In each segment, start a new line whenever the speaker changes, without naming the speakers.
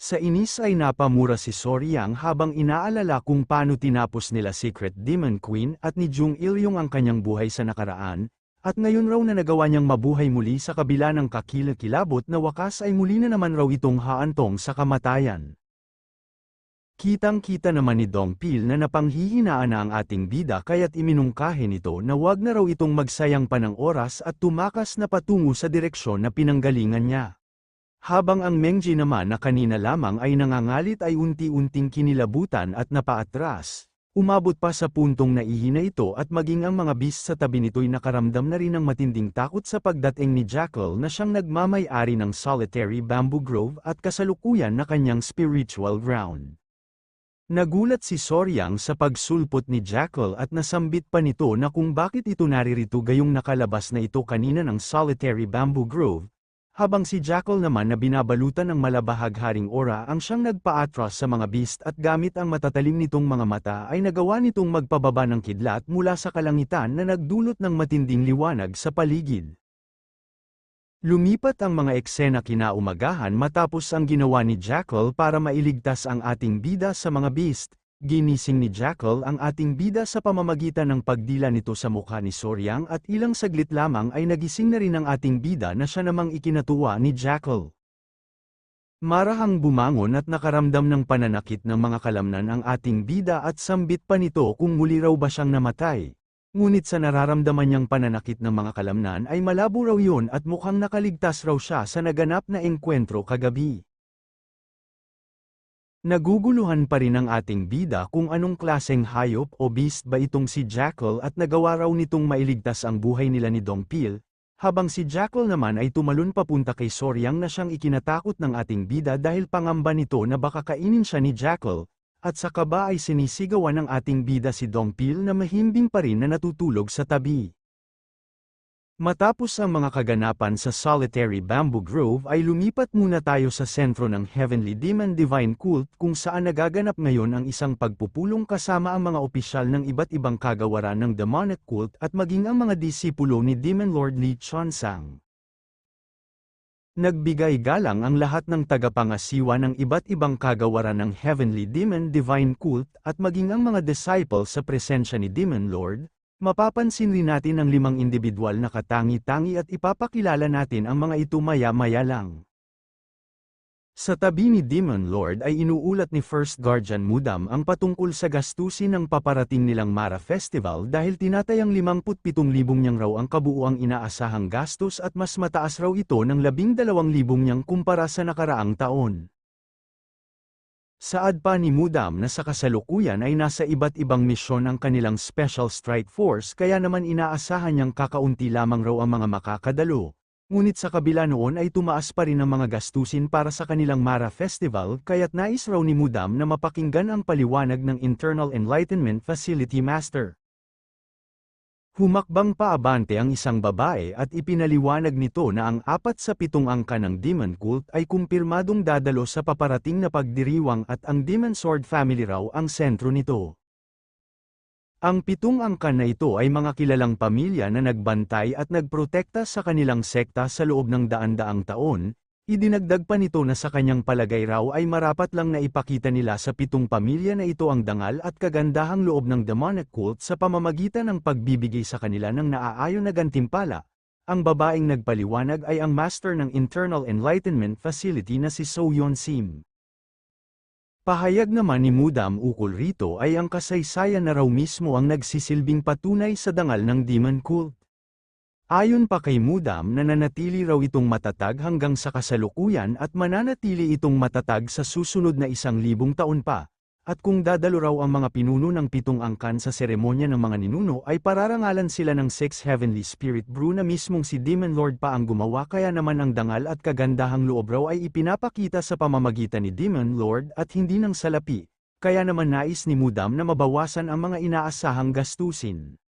Sa inis ay napamura si Soryang habang inaalala kung paano tinapos nila Secret Demon Queen at ni Jung Il-yung ang kanyang buhay sa nakaraan, at ngayon raw na nagawa niyang mabuhay muli sa kabila ng kakilakilabot na wakas ay muli na naman raw itong haantong sa kamatayan. Kitang-kita naman ni Dong Pil na napanghihinaan na ang ating bida kaya't iminungkahi nito na wag na raw itong magsayang pa ng oras at tumakas na patungo sa direksyon na pinanggalingan niya. Habang ang Mengji naman na kanina lamang ay nangangalit ay unti-unting kinilabutan at napaatras, umabot pa sa puntong naihina ito at maging ang mga beast sa tabi nito'y nakaramdam na rin ng matinding takot sa pagdating ni Jackal na siyang nagmamay-ari ng Solitary Bamboo Grove at kasalukuyan na kanyang spiritual ground. Nagulat si Soryang sa pagsulpot ni Jackal at nasambit pa nito na kung bakit ito naririto gayong nakalabas na ito kanina ng Solitary Bamboo Grove, habang si Jackal naman na binabalutan ng malabahagharing aura ang siyang nagpa-atras sa mga beast at gamit ang matatalim nitong mga mata ay nagawa nitong magpababa ng kidlat mula sa kalangitan na nagdulot ng matinding liwanag sa paligid. Lumipat ang mga eksena kinaumagahan matapos ang ginawa ni Jackal para mailigtas ang ating bida sa mga beast. Ginising ni Jackal ang ating bida sa pamamagitan ng pagdila nito sa mukha ni Soryang at ilang saglit lamang ay nagising na rin ang ating bida na siya namang ikinatuwa ni Jackal. Marahang bumangon at nakaramdam ng pananakit ng mga kalamnan ang ating bida at sambit pa nito kung muli raw ba siyang namatay. Ngunit sa nararamdaman niyang pananakit ng mga kalamnan ay malabo raw yun at mukhang nakaligtas raw siya sa naganap na engkwentro kagabi. Naguguluhan pa rin ang ating bida kung anong klaseng hayop o beast ba itong si Jackal at nagawa raw nitong mailigtas ang buhay nila ni Dong Pil, habang si Jackal naman ay tumalon papunta kay Soryang na siyang ikinatakot ng ating bida dahil pangamba nito na baka kainin siya ni Jackal, at sa kaba ay sinisigawan ng ating bida si Dong Pil na mahimbing pa rin na natutulog sa tabi. Matapos ang mga kaganapan sa Solitary Bamboo Grove ay lumipat muna tayo sa sentro ng Heavenly Demon Divine Cult kung saan nagaganap ngayon ang isang pagpupulong kasama ang mga opisyal ng iba't ibang kagawaran ng demonic cult at maging ang mga disipulo ni Demon Lord Li Chuansang. Nagbigay galang ang lahat ng tagapangasiwa ng iba't ibang kagawaran ng Heavenly Demon Divine Cult at maging ang mga disciple sa presensya ni Demon Lord. Mapapansin rin natin ang 5 individual na katangi-tangi at ipapakilala natin ang mga ito maya-maya lang. Sa tabi ni Demon Lord ay inuulat ni First Guardian Mudam ang patungkol sa gastusin ng paparating nilang Mara Festival dahil tinatayang 57,000 niyang raw ang kabuuang inaasahang gastos at mas mataas raw ito ng 12,000 niyang kumpara sa nakaraang taon. Saad pa ni Mudam na sa kasalukuyan ay nasa iba't ibang misyon ang kanilang Special Strike Force kaya naman inaasahan niyang kakaunti lamang raw ang mga makakadalo, ngunit sa kabila noon ay tumaas pa rin ang mga gastusin para sa kanilang Mara Festival kaya't nais raw ni Mudam na mapakinggan ang paliwanag ng Internal Enlightenment Facility Master. Humakbang paabante ang isang babae at ipinaliwanag nito na ang 4 sa 7 angka ng Demon Cult ay kumpirmadong dadalo sa paparating na pagdiriwang at ang Demon Sword Family raw ang sentro nito. Ang 7 angka na ito ay mga kilalang pamilya na nagbantay at nagprotekta sa kanilang sekta sa loob ng daan-daang taon. Idinagdag pa nito na sa kanyang palagay raw ay marapat lang na ipakita nila sa 7 pamilya na ito ang dangal at kagandahang loob ng demonic cult sa pamamagitan ng pagbibigay sa kanila ng naaayon na gantimpala. Ang babaeng nagpaliwanag ay ang master ng Internal Enlightenment Facility na si So Yeon Sim. Pahayag naman ni Mudam ukol rito ay ang kasaysayan na raw mismo ang nagsisilbing patunay sa dangal ng demon cult. Ayon pa kay Mudam nananatili raw itong matatag hanggang sa kasalukuyan at mananatili itong matatag sa susunod na 1,000 taon pa, at kung dadalo raw ang mga pinuno ng 7 angkan sa seremonya ng mga ninuno ay pararangalan sila ng 6 Heavenly Spirit Brew na mismong si Demon Lord pa ang gumawa kaya naman ang dangal at kagandahang loob raw ay ipinapakita sa pamamagitan ni Demon Lord at hindi ng salapi, kaya naman nais ni Mudam na mabawasan ang mga inaasahang gastusin.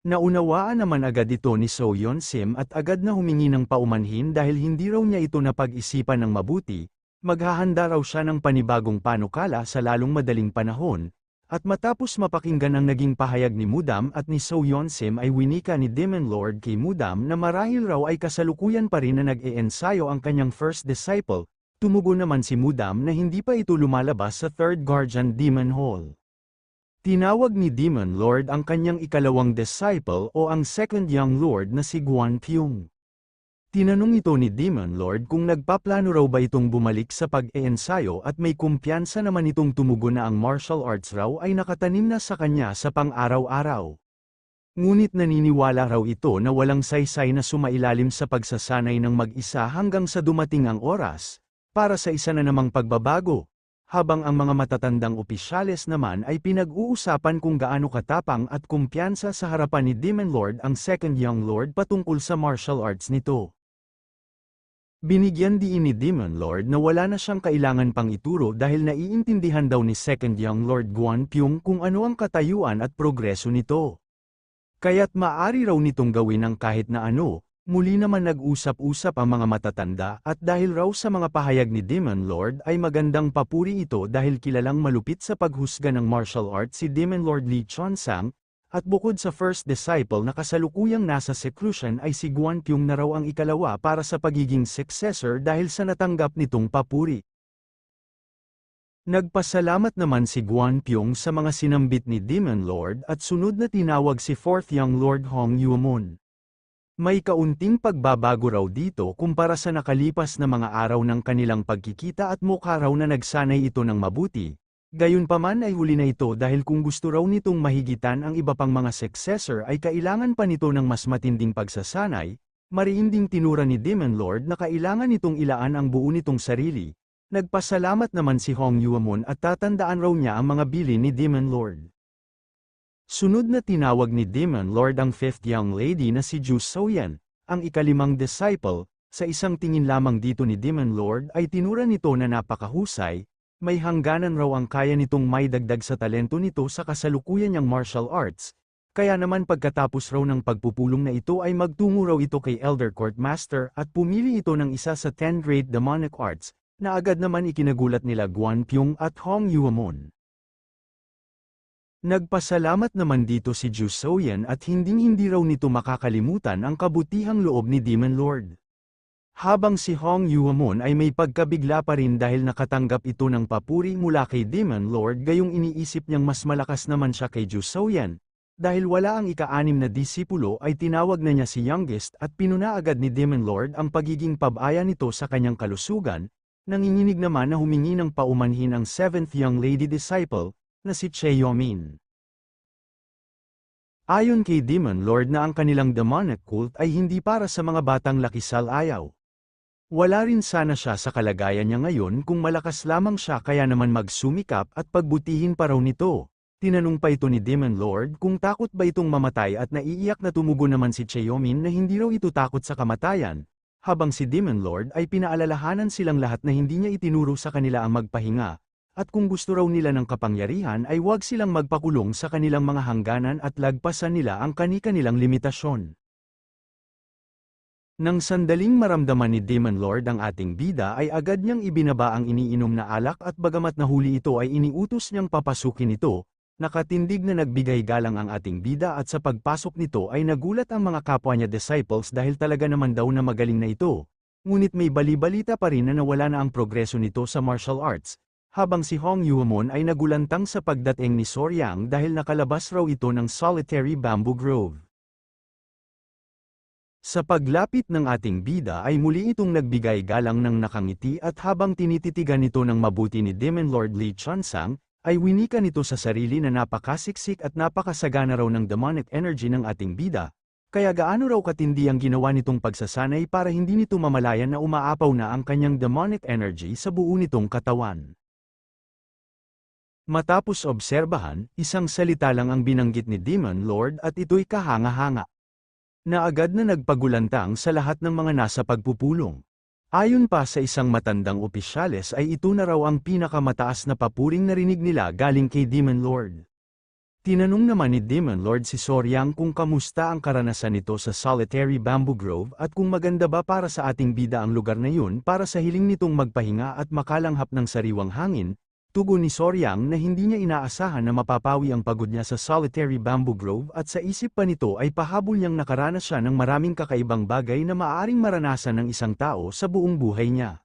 Naunawaan naman agad ito ni So Yeon Sim at agad na humingi ng paumanhin dahil hindi raw niya ito napag-isipan ng mabuti, maghahanda raw siya ng panibagong panukala sa lalong madaling panahon, at matapos mapakinggan ang naging pahayag ni Mudam at ni So Yeon Sim ay winika ni Demon Lord kay Mudam na marahil raw ay kasalukuyan pa rin na nag-e-ensayo ang kanyang first disciple, tumugon naman si Mudam na hindi pa ito lumalabas sa Third Guardian Demon Hall. Tinawag ni Demon Lord ang kanyang ikalawang disciple o ang Second Young Lord na si Guan Pyong. Tinanong ito ni Demon Lord kung nagpaplano raw ba itong bumalik sa pag-eensayo at may kumpiyansa naman itong tumugon na ang martial arts raw ay nakatanim na sa kanya sa pang-araw-araw. Ngunit naniniwala raw ito na walang saysay na sumailalim sa pagsasanay ng mag-isa hanggang sa dumating ang oras, para sa isa na namang pagbabago, habang ang mga matatandang opisyales naman ay pinag-uusapan kung gaano katapang at kumpiyansa sa harapan ni Demon Lord ang Second Young Lord patungkol sa martial arts nito. Binigyan diin ni Demon Lord na wala na siyang kailangan pang ituro dahil naiintindihan daw ni Second Young Lord Guan Pyong kung ano ang katayuan at progreso nito. Kaya't maaari raw nitong gawin ang kahit na ano. Muli naman nag-usap-usap ang mga matatanda at dahil raw sa mga pahayag ni Demon Lord ay magandang papuri ito dahil kilalang malupit sa paghusga ng martial arts si Demon Lord Lee Chonsang, at bukod sa first disciple na kasalukuyang nasa seclusion ay si Guan Pyong na raw ang ikalawa para sa pagiging successor dahil sa natanggap nitong papuri. Nagpasalamat naman si Guan Pyong sa mga sinambit ni Demon Lord at sunod na tinawag si Fourth Young Lord Hong Yuamon. May kaunting pagbabago raw dito kumpara sa nakalipas na mga araw ng kanilang pagkikita at mukha raw na nagsanay ito ng mabuti. Gayunpaman ay huli na ito dahil kung gusto raw nitong mahigitan ang iba pang mga successor ay kailangan pa nito ng mas matinding pagsasanay. Mariinding tinura ni Demon Lord na kailangan nitong ilaan ang buo nitong sarili. Nagpasalamat naman si Hong Yuamon at tatandaan raw niya ang mga bilin ni Demon Lord. Sunod na tinawag ni Demon Lord ang fifth young lady na si Ju Soyan, ang ikalimang disciple. Sa isang tingin lamang dito ni Demon Lord ay tinura nito na napakahusay. May hangganan raw ang kaya nitong may dagdag sa talento nito sa kasalukuyan niyang martial arts, kaya naman pagkatapos raw ng pagpupulong na ito ay magtungo raw ito kay Elder Court Master at pumili ito ng isa sa 10 Great Demonic Arts, na agad naman ikinagulat nila Guan Pyong at Hong Yuamon. Nagpasalamat naman dito si Ju Soyan at hindi raw nito makakalimutan ang kabutihang loob ni Demon Lord. Habang si Hong Yuamon ay may pagkabigla pa rin dahil nakatanggap ito ng papuri mula kay Demon Lord gayong iniisip niyang mas malakas naman siya kay Ju Soyan. Dahil wala ang ika-6 na disipulo ay tinawag na niya si youngest at pinuna agad ni Demon Lord ang pagiging pabaya nito sa kanyang kalusugan, nanginginig naman na humingi ng paumanhin ang 7th young lady disciple, na si Che Yomin. Ayon kay Demon Lord na ang kanilang demonic cult ay hindi para sa mga batang lakisal ayaw. Wala rin sana siya sa kalagayan niya ngayon kung malakas lamang siya kaya naman magsumikap at pagbutihin pa raw nito. Tinanong pa ito ni Demon Lord kung takot ba itong mamatay at naiiyak na tumugon naman si Cheomin na hindi raw ito takot sa kamatayan, habang si Demon Lord ay pinaalalahanan silang lahat na hindi niya itinuro sa kanila ang magpahinga, at kung gusto raw nila ng kapangyarihan ay huwag silang magpakulong sa kanilang mga hangganan at lagpasan nila ang kani-kanilang limitasyon. Nang sandaling maramdaman ni Demon Lord ang ating bida ay agad niyang ibinaba ang iniinom na alak at bagamat nahuli ito ay iniutos niyang papasukin ito, nakatindig na nagbigay galang ang ating bida at sa pagpasok nito ay nagulat ang mga kapwa niya disciples dahil talaga naman daw na magaling na ito, ngunit may bali-balita pa rin na nawala na ang progreso nito sa martial arts, habang si Hong Yuamon ay nagulantang sa pagdating ni Soryang dahil nakalabas raw ito ng solitary bamboo grove. Sa paglapit ng ating bida ay muli itong nagbigay galang ng nakangiti at habang tinititigan nito ng mabuti ni Demon Lord Lee Chonsang, ay winika nito sa sarili na napakasiksik at napakasagana raw ng demonic energy ng ating bida, kaya gaano raw katindi ang ginawa nitong pagsasanay para hindi nito mamalayan na umaapaw na ang kanyang demonic energy sa buo nitong katawan. Matapos obserbahan, isang salita lang ang binanggit ni Demon Lord at ito'y kahanga-hanga, na agad na nagpagulantang sa lahat ng mga nasa pagpupulong. Ayon pa sa isang matandang opisyales ay ito na raw ang pinakamataas na papuring narinig nila galing kay Demon Lord. Tinanong naman ni Demon Lord si Soryang kung kamusta ang karanasan nito sa solitary bamboo grove at kung maganda ba para sa ating bida ang lugar na yun para sa hiling nitong magpahinga at makalanghap ng sariwang hangin. Tugon ni Soryang na hindi niya inaasahan na mapapawi ang pagod niya sa solitary bamboo grove at sa isip pa nito ay pahabol niyang nakaranas siya ng maraming kakaibang bagay na maaaring maranasan ng isang tao sa buong buhay niya.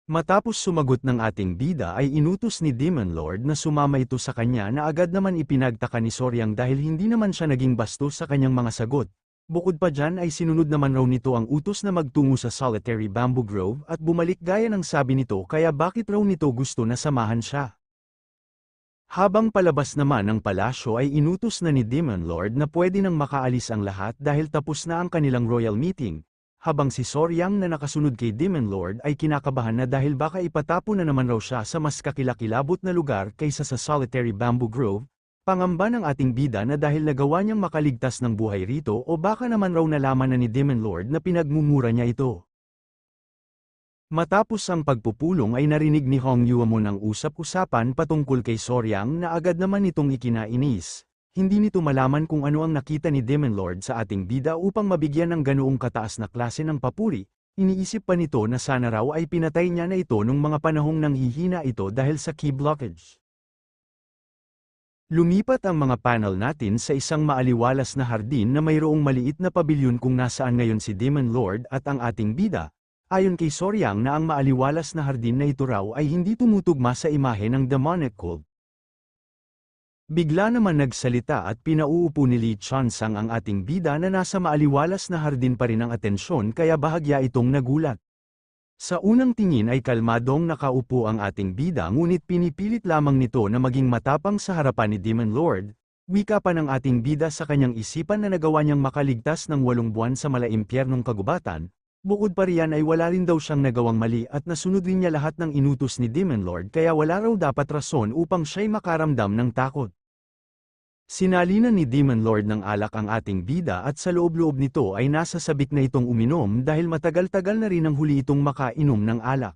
Matapos sumagot ng ating bida ay inutos ni Demon Lord na sumama ito sa kanya na agad naman ipinagtaka ni Soryang dahil hindi naman siya naging bastos sa kanyang mga sagot. Bukod pa dyan ay sinunod naman raw nito ang utos na magtungo sa Solitary Bamboo Grove at bumalik gaya ng sabi nito kaya bakit raw nito gusto na samahan siya. Habang palabas naman ng palasyo ay inutos na ni Demon Lord na pwede nang makaalis ang lahat dahil tapos na ang kanilang royal meeting. Habang si Soryang na nakasunod kay Demon Lord ay kinakabahan na dahil baka ipatapo na naman raw siya sa mas kakilakilabot na lugar kaysa sa Solitary Bamboo Grove, pangamba ng ating bida na dahil nagawa niyang makaligtas ng buhay rito o baka naman raw nalaman na ni Demon Lord na pinagmumura niya ito. Matapos ang pagpupulong ay narinig ni Hong Yuamon ang usap-usapan patungkol kay Soryang na agad naman itong ikinainis. Hindi nito malaman kung ano ang nakita ni Demon Lord sa ating bida upang mabigyan ng ganoong kataas na klase ng papuri. Iniisip pa nito na sana raw ay pinatay niya na ito nung mga panahong nanghihina ito dahil sa key blockage. Lumipat ang mga panel natin sa isang maaliwalas na hardin na mayroong maliit na pabilyon kung nasaan ngayon si Demon Lord at ang ating bida. Ayon kay Soryang na ang maaliwalas na hardin na ito raw ay hindi tumutugma sa imahe ng demonic cult. Bigla naman nagsalita at pinauupo ni Lee Chansang ang ating bida na nasa maaliwalas na hardin pa rin ang atensyon kaya bahagya itong nagulat. Sa unang tingin ay kalmadong nakaupo ang ating bida ngunit pinipilit lamang nito na maging matapang sa harapan ni Demon Lord. Wika pa ng ating bida sa kanyang isipan na nagawa niyang makaligtas ng 8 buwan sa malaimpyernong kagubatan. Bukod pa riyan ay wala rin daw siyang nagawang mali at nasunod rin niya lahat ng inutos ni Demon Lord kaya wala raw dapat rason upang siya'y makaramdam ng takot. Sinalinan ni Demon Lord ng alak ang ating bida at sa loob-loob nito ay nasa sabik na itong uminom dahil matagal-tagal na rin ang huli itong makainom ng alak.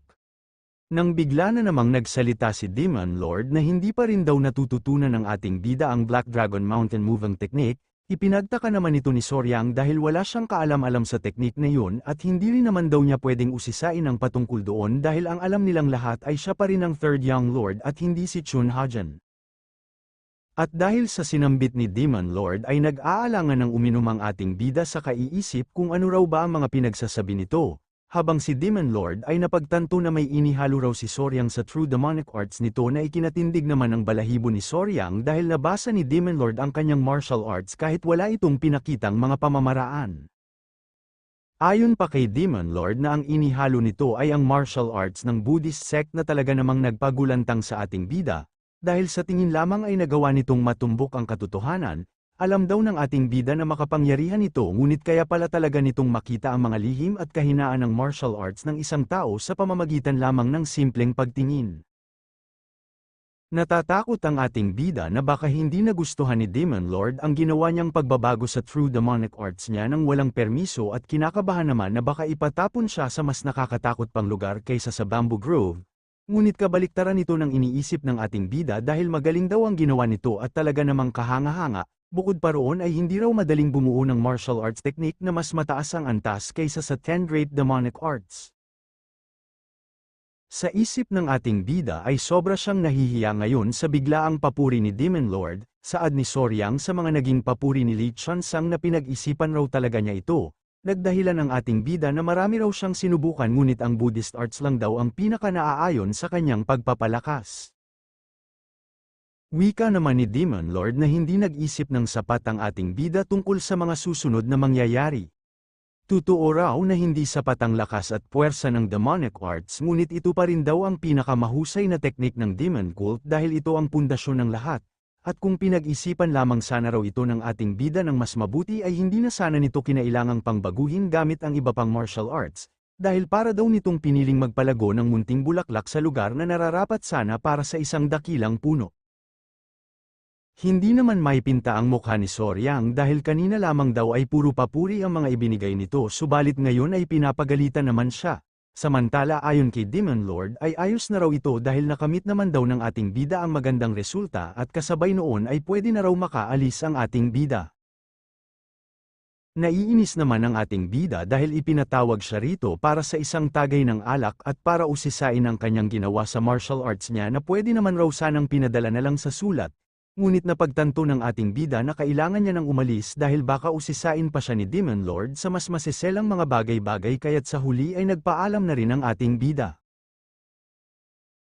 Nang bigla na namang nagsalita si Demon Lord na hindi pa rin daw natututunan ng ating bida ang Black Dragon Mountain Moving Technique, ipinagtaka naman ito ni Soryang dahil wala siyang kaalam-alam sa teknik na yun at hindi rin naman daw niya pwedeng usisain ang patungkol doon dahil ang alam nilang lahat ay siya pa rin ang Third Young Lord at hindi si Chun Hajan. At dahil sa sinambit ni Demon Lord ay nag-aalangan ng uminom ang ating bida sa kaiisip kung ano raw ba ang mga pinagsasabi nito, habang si Demon Lord ay napagtanto na may inihalo raw si Soryang sa true demonic arts nito na ikinatindig naman ang balahibo ni Soryang dahil nabasa ni Demon Lord ang kanyang martial arts kahit wala itong pinakitang mga pamamaraan. Ayon pa kay Demon Lord na ang inihalo nito ay ang martial arts ng Buddhist sect na talaga namang nagpagulantang sa ating bida, dahil sa tingin lamang ay nagawa nitong matumbok ang katotohanan. Alam daw ng ating bida na makapangyarihan ito ngunit kaya pala talaga nitong makita ang mga lihim at kahinaan ng martial arts ng isang tao sa pamamagitan lamang ng simpleng pagtingin. Natatakot ang ating bida na baka hindi nagustuhan ni Demon Lord ang ginawa niyang pagbabago sa true demonic arts niya nang walang permiso at kinakabahan naman na baka ipatapon siya sa mas nakakatakot pang lugar kaysa sa Bamboo Grove. Ngunit kabaliktaran ito ng iniisip ng ating bida dahil magaling daw ang ginawa nito at talaga namang kahanga-hanga. Bukod pa roon ay hindi raw madaling bumuo ng martial arts technique na mas mataas ang antas kaysa sa 10 great demonic arts. Sa isip ng ating bida ay sobra siyang nahihiya ngayon sa biglaang papuri ni Demon Lord, saad ni Soryang sa mga naging papuri ni Lee Chansang na pinag-isipan raw talaga niya ito. Nagdahilan ang ating bida na marami raw siyang sinubukan ngunit ang Buddhist arts lang daw ang pinaka-naaayon sa kanyang pagpapalakas. Wika naman ni Demon Lord na hindi nag-isip ng sapat ang ating bida tungkol sa mga susunod na mangyayari. Totoo raw na hindi sapat ang lakas at puwersa ng demonic arts ngunit ito pa rin daw ang pinakamahusay na teknik ng demon cult dahil ito ang pundasyon ng lahat. At kung pinag-isipan lamang sana raw ito ng ating bida ng mas mabuti ay hindi na sana nito kinailangang pangbaguhin gamit ang iba pang martial arts, dahil para daw nitong piniling magpalago ng munting bulaklak sa lugar na nararapat sana para sa isang dakilang puno. Hindi naman maipinta ang mukha ni Soryang dahil kanina lamang daw ay puro papuri ang mga ibinigay nito subalit ngayon ay pinapagalitan naman siya. Samantala ayon kay Demon Lord ay ayos na raw ito dahil nakamit naman daw ng ating bida ang magandang resulta at kasabay noon ay pwede na raw makaalis ang ating bida. Naiinis naman ang ating bida dahil ipinatawag siya rito para sa isang tagay ng alak at para usisain ang kanyang ginawa sa martial arts niya na pwede naman raw sanang pinadala na lang sa sulat. Ngunit napagtanto ng ating bida na kailangan niya nang umalis dahil baka usisain pa siya ni Demon Lord sa mas masiselang mga bagay-bagay kaya't sa huli ay nagpaalam na rin ang ating bida.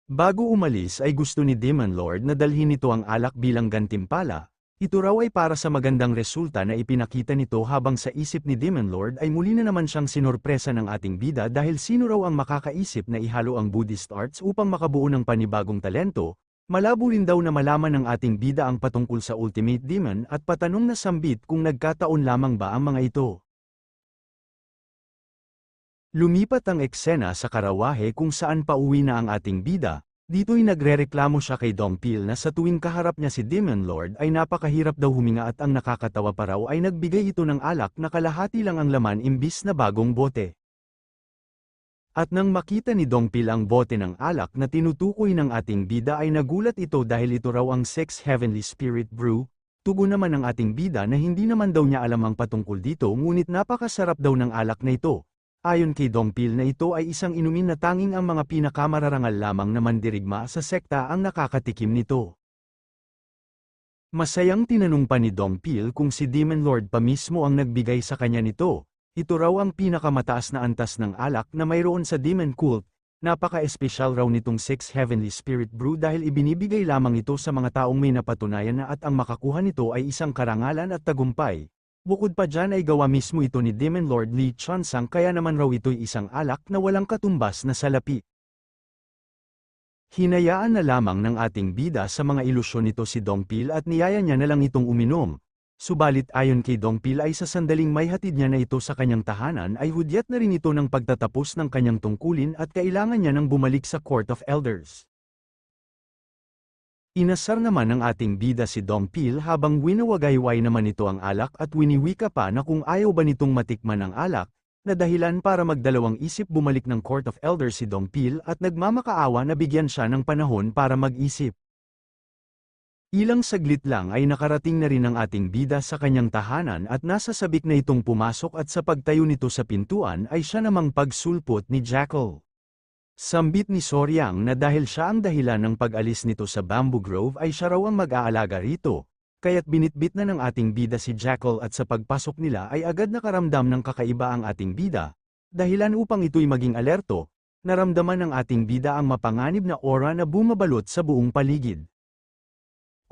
Bago umalis ay gusto ni Demon Lord na dalhin nito ang alak bilang gantimpala. Ito raw ay para sa magandang resulta na ipinakita nito habang sa isip ni Demon Lord ay muli na naman siyang sinorpresa ng ating bida dahil sino raw ang makakaisip na ihalo ang Buddhist arts upang makabuo ng panibagong talento. Malabo rin daw na malaman ng ating bida ang patungkol sa Ultimate Demon at patanong na sambit kung nagkataon lamang ba ang mga ito. Lumipat ang eksena sa karawahe kung saan pauwi na ang ating bida. Dito'y nagrereklamo siya kay Dongpil na sa tuwing kaharap niya si Demon Lord ay napakahirap daw huminga at ang nakakatawa pa raw ay nagbigay ito ng alak na kalahati lang ang laman imbis na bagong bote. At nang makita ni Dongpil ang bote ng alak na tinutukoy ng ating bida ay nagulat ito dahil ito raw ang Six Heavenly Spirit Brew. Tugon naman ng ating bida na hindi naman daw niya alam ang patungkol dito ngunit napakasarap daw ng alak na ito. Ayon kay Dongpil na ito ay isang inumin na tanging ang mga pinakamararangal lamang na mandirigma sa sekta ang nakakatikim nito. Masayang tinanong pa ni Dongpil kung si Demon Lord pa mismo ang nagbigay sa kanya nito. Ito raw ang pinakamataas na antas ng alak na mayroon sa Demon Cult. Napaka-espesyal raw nitong Six Heavenly Spirit Brew dahil ibinibigay lamang ito sa mga taong may napatunayan na at ang makakuha nito ay isang karangalan at tagumpay. Bukod pa dyan ay gawa mismo ito ni Demon Lord Lee Chonsang kaya naman raw ito'y isang alak na walang katumbas na salapi. Hinayaan na lamang ng ating bida sa mga ilusyon nito si Dongpil at niyaya niya na lang itong uminom. Subalit ayon kay Dongpil ay sa sandaling may hatid niya na ito sa kanyang tahanan ay hudyat na rin ito ng pagtatapos ng kanyang tungkulin at kailangan niya nang bumalik sa Court of Elders. Inasar naman ng ating bida si Dongpil habang winawagayway naman ito ang alak at winiwika pa na kung ayaw ba nitong matikman ang alak, na dahilan para magdalawang isip bumalik ng Court of Elders si Dongpil at nagmamakaawa na bigyan siya ng panahon para mag-isip. Ilang saglit lang ay nakarating na rin ang ating bida sa kanyang tahanan at nasa sabik na itong pumasok at sa pagtayo nito sa pintuan ay siya namang pagsulpot ni Jackal. Sambit ni Soryang na dahil siya ang dahilan ng pag-alis nito sa Bamboo Grove ay siya raw ang mag-aalaga rito, kaya't binitbit na ng ating bida si Jackal at sa pagpasok nila ay agad nakaramdam ng kakaiba ang ating bida. Dahilan upang ito'y maging alerto, naramdaman ng ating bida ang mapanganib na aura na bumabalot sa buong paligid.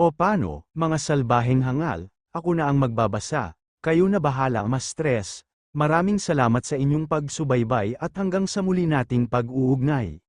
O paano, mga salbaheng hangal, ako na ang magbabasa, kayo na bahala ma-stress. Maraming salamat sa inyong pagsubaybay at hanggang sa muli nating pag-uugnay.